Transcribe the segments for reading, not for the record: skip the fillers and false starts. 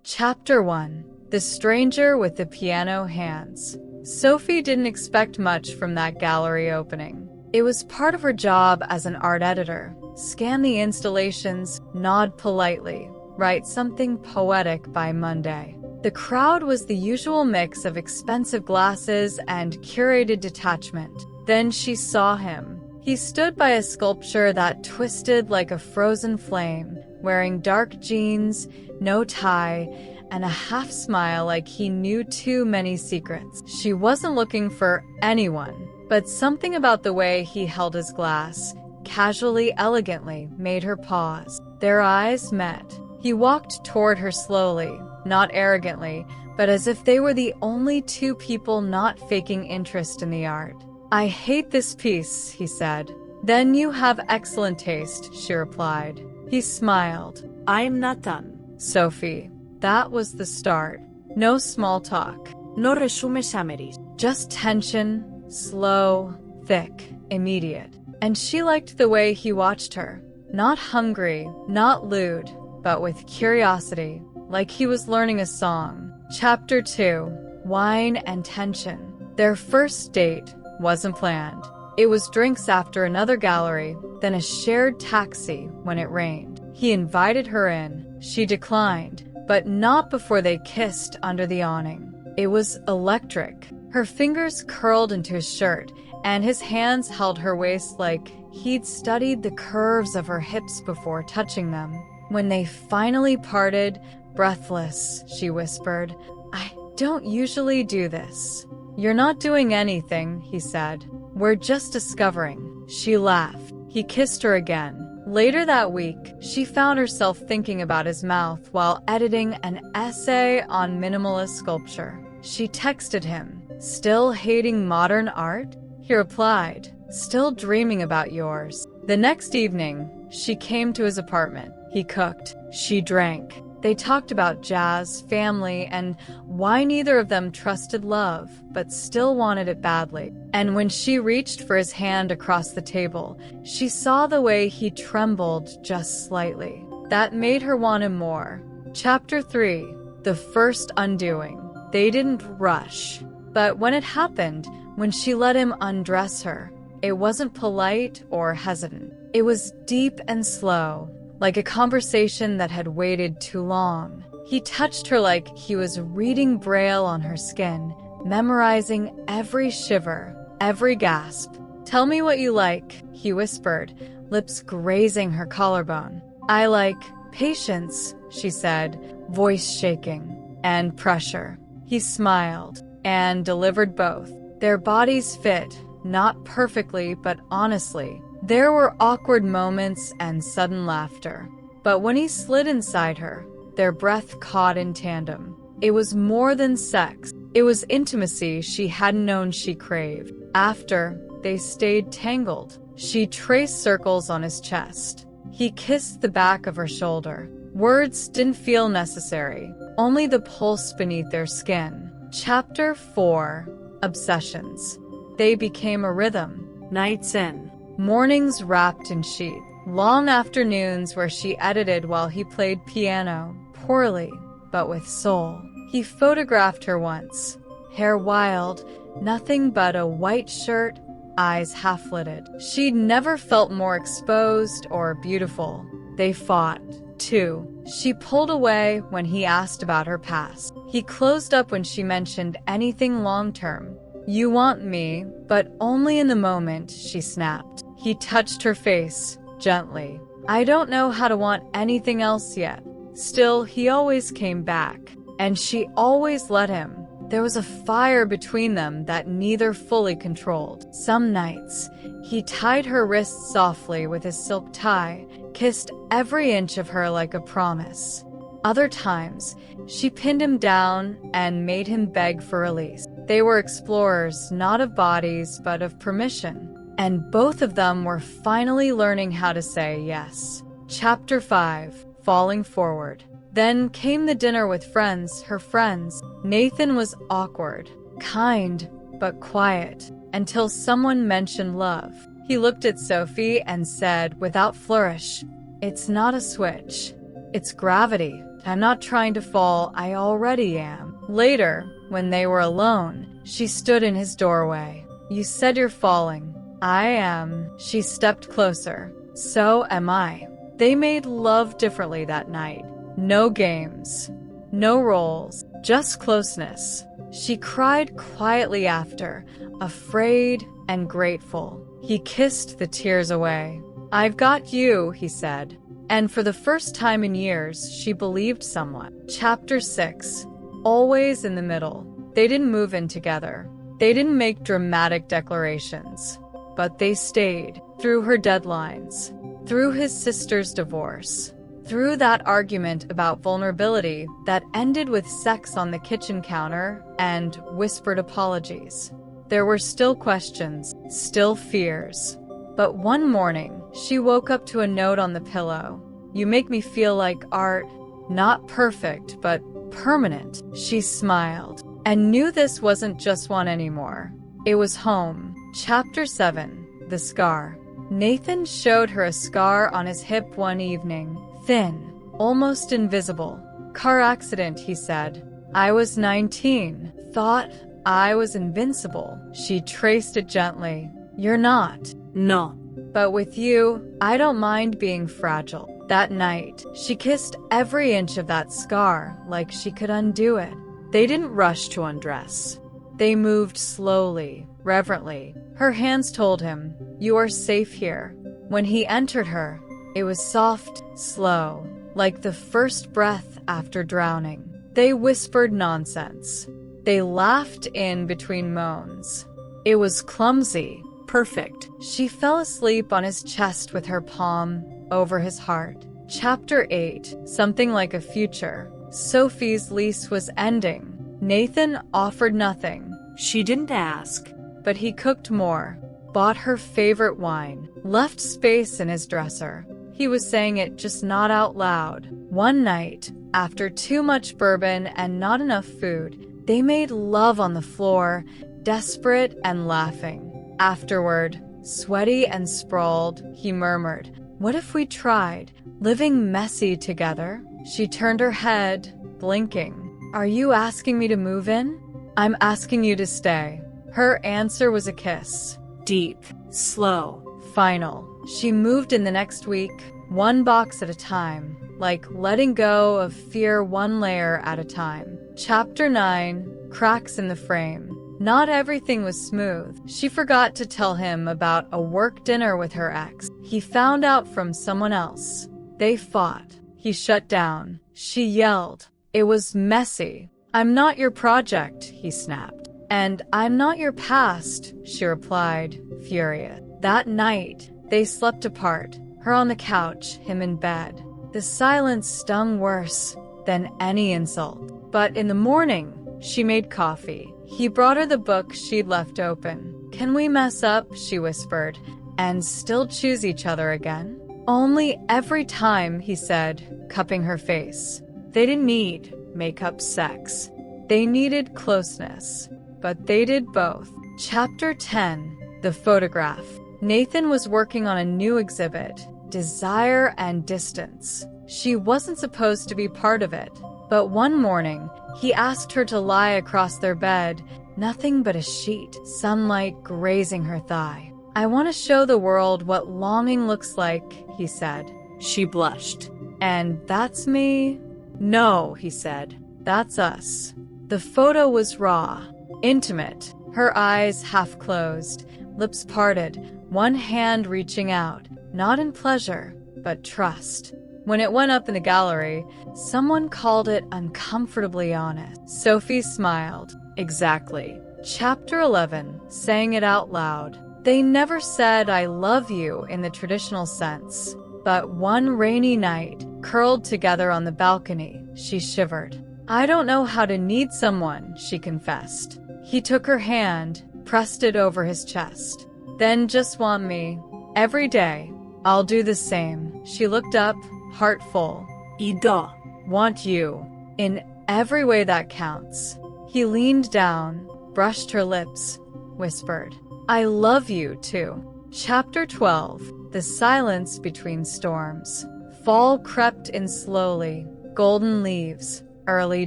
Chapter 1. The Stranger with the Piano Hands. Sophie didn't expect much from that gallery opening. It was part of her job as an art editor. Scan the installations, nod politely, write something poetic by Monday. The crowd was the usual mix of expensive glasses and curated detachment. Then she saw him. He stood by a sculpture that twisted like a frozen flame, wearing dark jeans, no tie, and a half smile like he knew too many secrets. She wasn't looking for anyone, but something about the way he held his glass, casually, elegantly, made her pause. Their eyes met. He walked toward her slowly, not arrogantly, but as if they were the only two people not faking interest in the art. "I hate this piece," he said. "Then you have excellent taste," she replied. He smiled. "I'm not done." Sophie. That was the start. No small talk. No resume summaries. Just tension, slow, thick, immediate. And she liked the way he watched her. Not hungry, not lewd, but with curiosity, like he was learning a song. Chapter 2. Wine and Tension. Their first date wasn't planned. It was drinks after another gallery, then a shared taxi when it rained. He invited her in. She declined, but not before they kissed under the awning. It was electric. Her fingers curled into his shirt, and his hands held her waist like he'd studied the curves of her hips before touching them. When they finally parted, breathless, she whispered, "I don't usually do this." "You're not doing anything," he said. "We're just discovering." She laughed. He kissed her again. Later that week, she found herself thinking about his mouth while editing an essay on minimalist sculpture. She texted him, "Still hating modern art?" He replied, "Still dreaming about yours." The next evening, she came to his apartment. He cooked. She drank. They talked about jazz, family, and why neither of them trusted love, but still wanted it badly. And when she reached for his hand across the table, she saw the way he trembled just slightly. That made her want him more. Chapter 3. The First Undoing. They didn't rush. But when it happened, when she let him undress her, it wasn't polite or hesitant. It was deep and slow, like a conversation that had waited too long. He touched her like he was reading Braille on her skin, memorizing every shiver, every gasp. "Tell me what you like," he whispered, lips grazing her collarbone. "I like patience," she said, voice shaking, "and pressure." He smiled and delivered both. Their bodies fit, not perfectly, but honestly. There were awkward moments and sudden laughter. But when he slid inside her, their breath caught in tandem. It was more than sex. It was intimacy she hadn't known she craved. After, they stayed tangled. She traced circles on his chest. He kissed the back of her shoulder. Words didn't feel necessary, only the pulse beneath their skin. Chapter 4. Obsessions. They became a rhythm. Nights in. Mornings wrapped in sheets. Long afternoons where she edited while he played piano, poorly, but with soul. He photographed her once. Hair wild, nothing but a white shirt, eyes half-lidded. She'd never felt more exposed or beautiful. They fought, too. She pulled away when he asked about her past. He closed up when she mentioned anything long-term. "You want me, but only in the moment," she snapped. He touched her face, gently. "I don't know how to want anything else yet." Still, he always came back, and she always let him. There was a fire between them that neither fully controlled. Some nights, he tied her wrists softly with his silk tie, kissed every inch of her like a promise. Other times, she pinned him down and made him beg for release. They were explorers, not of bodies, but of permission. And both of them were finally learning how to say yes. Chapter 5. Falling Forward. Then came the dinner with friends, her friends. Nathan was awkward, kind, but quiet, until someone mentioned love. He looked at Sophie and said, without flourish, "It's not a switch. It's gravity." I'm not trying to fall, I already am. Later, when they were alone, she stood in his doorway. You said you're falling. I am. She stepped closer. So am I. They made love differently that night. No games. No roles. Just closeness. She cried quietly after, afraid and grateful. He kissed the tears away. I've got you, he said. And for the first time in years, she believed someone. Chapter 6. Always in the middle. They didn't move in together. They didn't make dramatic declarations. But they stayed through her deadlines, through his sister's divorce, through that argument about vulnerability that ended with sex on the kitchen counter and whispered apologies. There were still questions, still fears. But one morning, she woke up to a note on the pillow. You make me feel like art, not perfect, but permanent. She smiled and knew this wasn't just one anymore. It was home. Chapter 7. The Scar. Nathan showed her a scar on his hip one evening. Thin, almost invisible. Car accident, he said. I was 19. Thought I was invincible. She traced it gently. You're not. No. But with you, I don't mind being fragile. That night, she kissed every inch of that scar like she could undo it. They didn't rush to undress. They moved slowly, reverently. Her hands told him, you are safe here. When he entered her, it was soft, slow, like the first breath after drowning. They whispered nonsense. They laughed in between moans. It was clumsy. Perfect. She fell asleep on his chest with her palm over his heart. Chapter 8. Something like a future. Sophie's lease was ending. Nathan offered nothing. She didn't ask. But he cooked more, bought her favorite wine, left space in his dresser. He was saying it, just not out loud. One night, after too much bourbon and not enough food, they made love on the floor, desperate and laughing. Afterward, sweaty and sprawled, he murmured, what if we tried living messy together? She turned her head, blinking. Are you asking me to move in? I'm asking you to stay. Her answer was a kiss. Deep, slow, final. She moved in the next week, one box at a time, like letting go of fear one layer at a time. Chapter 9. Cracks in the frame. Not everything was smooth. She forgot to tell him about a work dinner with her ex. He found out from someone else. They fought. He shut down. She yelled. It was messy. I'm not your project, he snapped. And I'm not your past, she replied, furious. That night, they slept apart, her on the couch, him in bed. The silence stung worse than any insult. But in the morning, she made coffee. He brought her the book she'd left open. Can we mess up, she whispered, and still choose each other again? Only every time, he said, cupping her face. They didn't need make-up sex. They needed closeness. But they did both. Chapter 10. The Photograph. Nathan was working on a new exhibit, Desire and Distance. She wasn't supposed to be part of it. But one morning, he asked her to lie across their bed, nothing but a sheet, sunlight grazing her thigh. I want to show the world what longing looks like, he said. She blushed. And that's me? No, he said. That's us. The photo was raw, intimate, her eyes half closed, lips parted, one hand reaching out, not in pleasure, but trust. When it went up in the gallery, someone called it uncomfortably honest. Sophie smiled. Exactly. Chapter 11. Saying it out loud. They never said I love you in the traditional sense. But one rainy night, curled together on the balcony, she shivered. I don't know how to need someone, she confessed. He took her hand, pressed it over his chest. Then just want me. Every day. I'll do the same. She looked up, heart full. Ida. Want you. In every way that counts. He leaned down, brushed her lips, whispered, I love you too. Chapter 12. The Silence Between Storms. Fall crept in slowly, golden leaves, early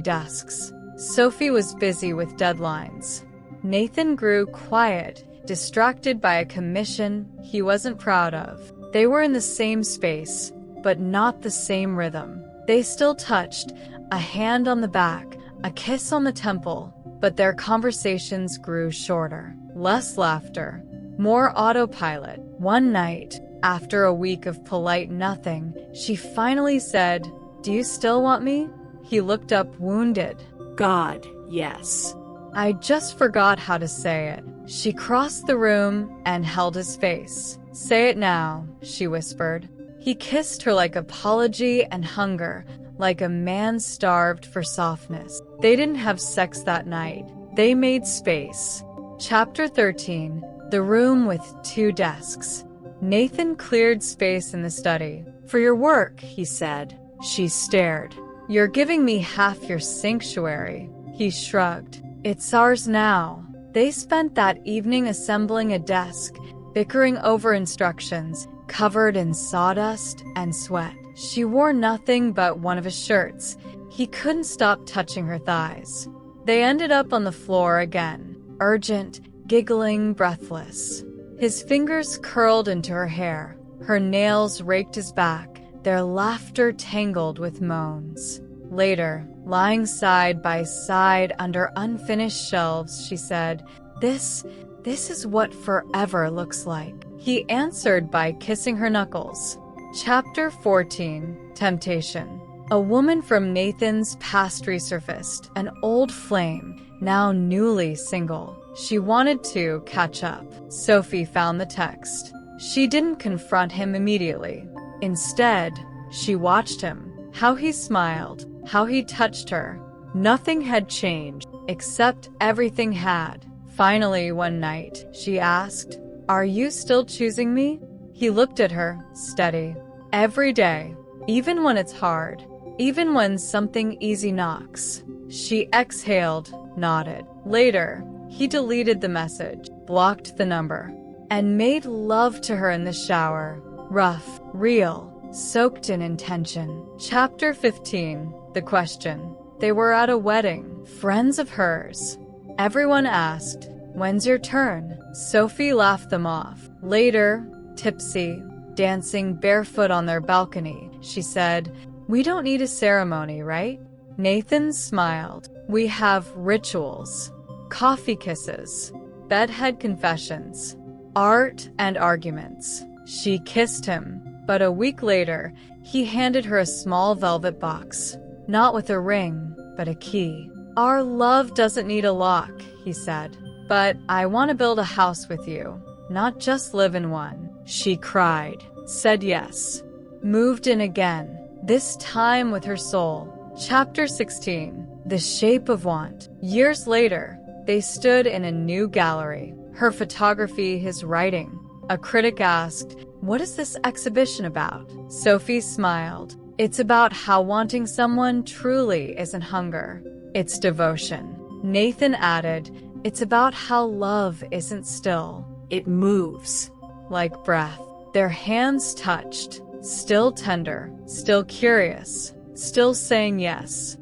dusks. Sophie was busy with deadlines. Nathan grew quiet, distracted by a commission he wasn't proud of. They were in the same space, but not the same rhythm. They still touched, a hand on the back, a kiss on the temple, but their conversations grew shorter. Less laughter, more autopilot. One night, after a week of polite nothing, she finally said, "Do you still want me?" He looked up wounded. God, yes. I just forgot how to say it. She crossed the room and held his face. "Say it now," she whispered. He kissed her like apology and hunger, like a man starved for softness. They didn't have sex that night. They made space. Chapter 13. The room with 2 desks. Nathan cleared space in the study. "For your work," he said. She stared. "You're giving me half your sanctuary." He shrugged. "It's ours now." They spent that evening assembling a desk, bickering over instructions, covered in sawdust and sweat. She wore nothing but one of his shirts. He couldn't stop touching her thighs. They ended up on the floor again, urgent, giggling, breathless. His fingers curled into her hair. Her nails raked his back, their laughter tangled with moans. Later, lying side by side under unfinished shelves, she said, This is what forever looks like." He answered by kissing her knuckles. Chapter 14. Temptation. A woman from Nathan's past resurfaced, an old flame, now newly single. She wanted to catch up. Sophie found the text. She didn't confront him immediately. Instead, she watched him, how he smiled, how he touched her. Nothing had changed, except everything had. Finally, one night, she asked, "Are you still choosing me?" He looked at her, steady. "Every day, even when it's hard, even when something easy knocks." She exhaled, nodded. Later, he deleted the message, blocked the number, and made love to her in the shower. Rough, real, soaked in intention. Chapter 15. The question. They were at a wedding, friends of hers. Everyone asked, "When's your turn?" Sophie laughed them off. Later, tipsy, dancing barefoot on their balcony, she said, "We don't need a ceremony, right?" Nathan smiled. "We have rituals, coffee kisses, bedhead confessions, art and arguments." She kissed him, but a week later, he handed her a small velvet box, not with a ring, but a key. "Our love doesn't need a lock," he said, "but I want to build a house with you, not just live in one." She cried, said yes, moved in again, this time with her soul. Chapter 16. The Shape of Want. Years later, they stood in a new gallery, her photography, his writing. A critic asked, "What is this exhibition about?" Sophie smiled. "It's about how wanting someone truly isn't hunger, it's devotion." Nathan added, "It's about how love isn't still, it moves, like breath." Their hands touched, still tender, still curious, still saying yes.